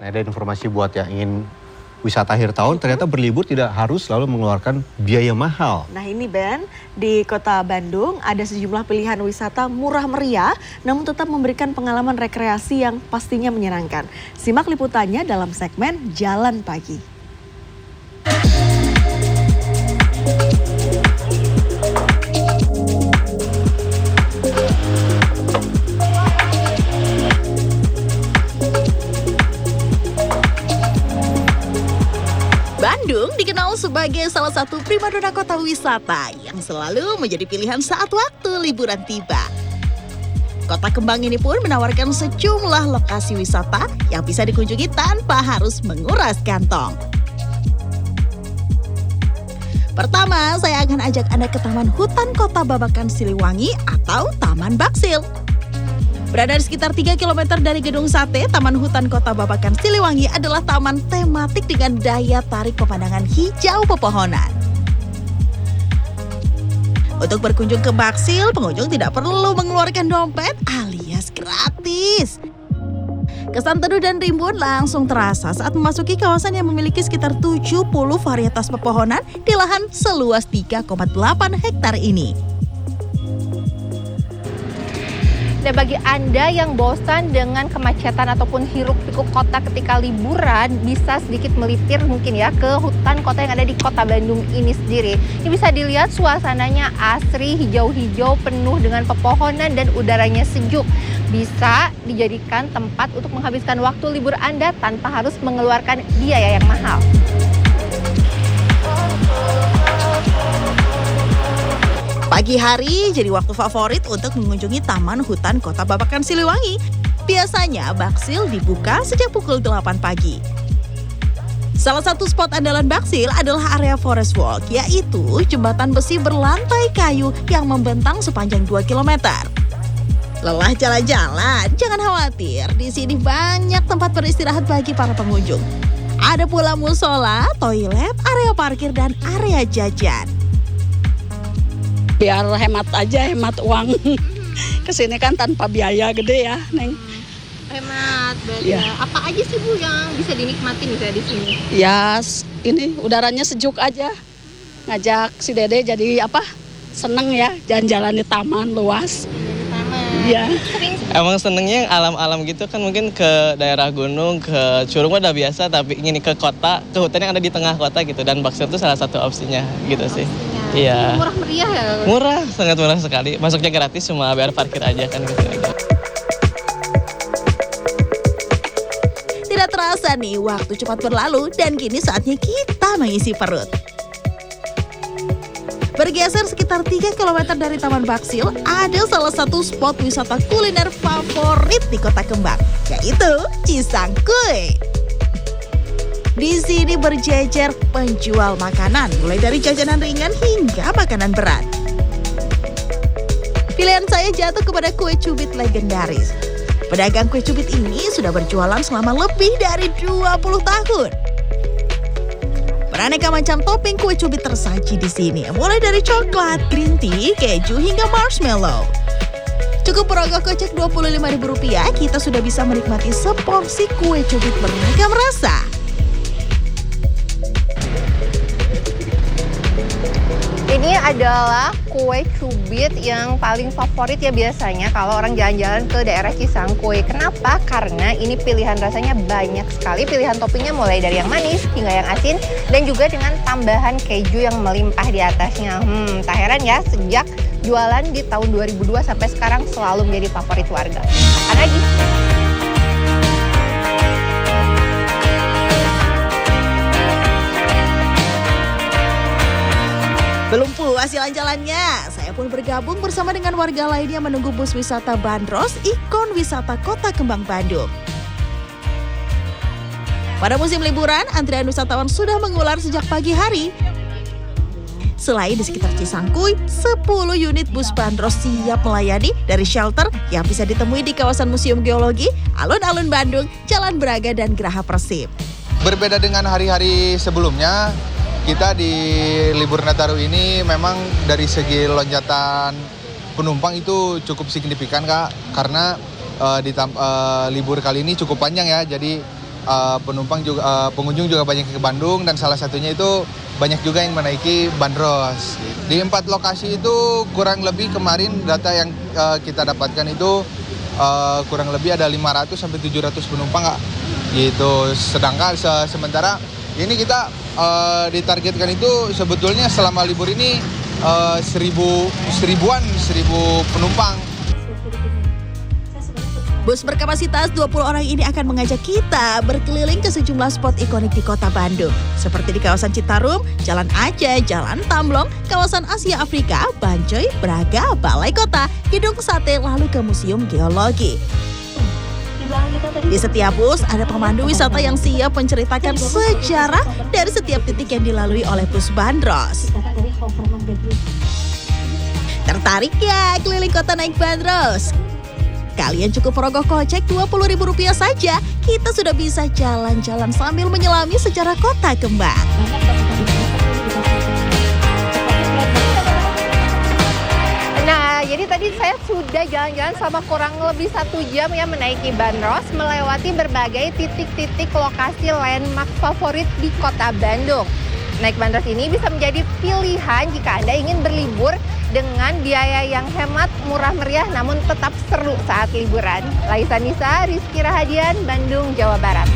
Nah, ada informasi buat yang ingin wisata akhir tahun, ternyata berlibur tidak harus selalu mengeluarkan biaya mahal. Nah ini Ben, di kota Bandung ada sejumlah pilihan wisata murah meriah, namun tetap memberikan pengalaman rekreasi yang pastinya menyenangkan. Simak liputannya dalam segmen Jalan Pagi. Bandung dikenal sebagai salah satu primadona kota wisata yang selalu menjadi pilihan saat waktu liburan tiba. Kota Kembang ini pun menawarkan sejumlah lokasi wisata yang bisa dikunjungi tanpa harus menguras kantong. Pertama, saya akan ajak Anda ke Taman Hutan Kota Babakan Siliwangi atau Taman Baksil. Berada di sekitar 3 km dari Gedung Sate, Taman Hutan Kota Babakan Siliwangi adalah taman tematik dengan daya tarik pemandangan hijau pepohonan. Untuk berkunjung ke Baksil, pengunjung tidak perlu mengeluarkan dompet alias gratis. Kesan teduh dan rimbun langsung terasa saat memasuki kawasan yang memiliki sekitar 70 varietas pepohonan di lahan seluas 3,8 hektar ini. Dan bagi Anda yang bosan dengan kemacetan ataupun hiruk-pikuk kota ketika liburan, bisa sedikit melipir mungkin ya ke hutan kota yang ada di kota Bandung ini sendiri. Ini bisa dilihat suasananya asri, hijau-hijau, penuh dengan pepohonan dan udaranya sejuk. Bisa dijadikan tempat untuk menghabiskan waktu libur Anda tanpa harus mengeluarkan biaya yang mahal. Pagi hari jadi waktu favorit untuk mengunjungi Taman Hutan Kota Babakan Siliwangi. Biasanya Baksil dibuka sejak pukul 8 pagi. Salah satu spot andalan Baksil adalah area Forest Walk, yaitu jembatan besi berlantai kayu yang membentang sepanjang 2 km. Lelah jalan-jalan? Jangan khawatir, di sini banyak tempat beristirahat bagi para pengunjung. Ada pula musola, toilet, area parkir, dan area jajan. Biar hemat aja, hemat uang. Kesini kan tanpa biaya gede ya, Neng. Hemat, ya. Apa aja sih Bu yang bisa dinikmati nih di sini? Ya, ini udaranya sejuk aja. Ngajak si Dede jadi apa? Seneng ya, jalan-jalan di taman luas. Iya. Emang senengnya yang alam-alam gitu kan, mungkin ke daerah gunung, ke Curug udah biasa, tapi ingin ke kota, ke hutan yang ada di tengah kota gitu. Dan Baksil itu salah satu opsinya gitu sih. Iya. Murah meriah ya? Murah, sangat murah sekali. Masuknya gratis, cuma bayar parkir aja kan gitu. Tidak terasa nih, waktu cepat berlalu dan kini saatnya kita mengisi perut. Bergeser sekitar 3 km dari Taman Baksil, ada salah satu spot wisata kuliner favorit di Kota Kembang, yaitu Cisangkuy. Di sini berjejer penjual makanan, mulai dari jajanan ringan hingga makanan berat. Pilihan saya jatuh kepada kue cubit legendaris. Pedagang kue cubit ini sudah berjualan selama lebih dari 20 tahun. Beraneka macam topping kue cubit tersaji di sini, mulai dari coklat, green tea, keju, hingga marshmallow. Cukup merogoh kocek Rp25.000, kita sudah bisa menikmati seporsi kue cubit beragam rasa. Ini adalah kue cubit yang paling favorit ya biasanya kalau orang jalan-jalan ke daerah Cisangkuy. Kenapa? Karena ini pilihan rasanya banyak sekali. Pilihan toppingnya mulai dari yang manis hingga yang asin. Dan juga dengan tambahan keju yang melimpah di atasnya. Tak heran ya, sejak jualan di tahun 2002 sampai sekarang selalu menjadi favorit warga. Makan lagi. Belum puas jalan-jalannya, saya pun bergabung bersama dengan warga lainnya menunggu bus wisata Bandros, ikon wisata Kota Kembang Bandung. Pada musim liburan, antrian wisatawan sudah mengular sejak pagi hari. Selain di sekitar Cisangkuy, 10 unit bus Bandros siap melayani dari shelter yang bisa ditemui di kawasan Museum Geologi, Alun-Alun Bandung, Jalan Braga, dan Geraha Persib. Berbeda dengan hari-hari sebelumnya, kita di libur Nataru ini memang dari segi lonjakan penumpang itu cukup signifikan Kak, karena libur kali ini cukup panjang ya, jadi pengunjung juga banyak ke Bandung, dan salah satunya itu banyak juga yang menaiki bandros. Di 4 lokasi itu kurang lebih kemarin data yang kita dapatkan itu kurang lebih ada 500 sampai 700 penumpang gitu. Sedangkan sementara ini kita ditargetkan itu sebetulnya selama libur ini 1000 penumpang. Bus berkapasitas 20 orang ini akan mengajak kita berkeliling ke sejumlah spot ikonik di kota Bandung. Seperti di kawasan Citarum, Jalan Aceh, Jalan Tamblong, kawasan Asia Afrika, Bancoy, Braga, Balai Kota, Gedung Sate, lalu ke Museum Geologi. Di setiap bus ada pemandu wisata yang siap menceritakan sejarah dari setiap titik yang dilalui oleh bus bandros. Tertarik ya keliling kota naik bandros? Kalian cukup merogoh kocek Rp20.000 saja, kita sudah bisa jalan-jalan sambil menyelami sejarah kota kembang. Nah, jadi tadi saya sudah jalan-jalan selama kurang lebih 1 jam ya menaiki bandros, melewati berbagai titik-titik lokasi landmark favorit di kota Bandung. Naik bandros ini bisa menjadi pilihan jika Anda ingin berlibur dengan biaya yang hemat, murah meriah, namun tetap seru saat liburan. Laisa Nisa, Rizky Rahadian, Bandung, Jawa Barat.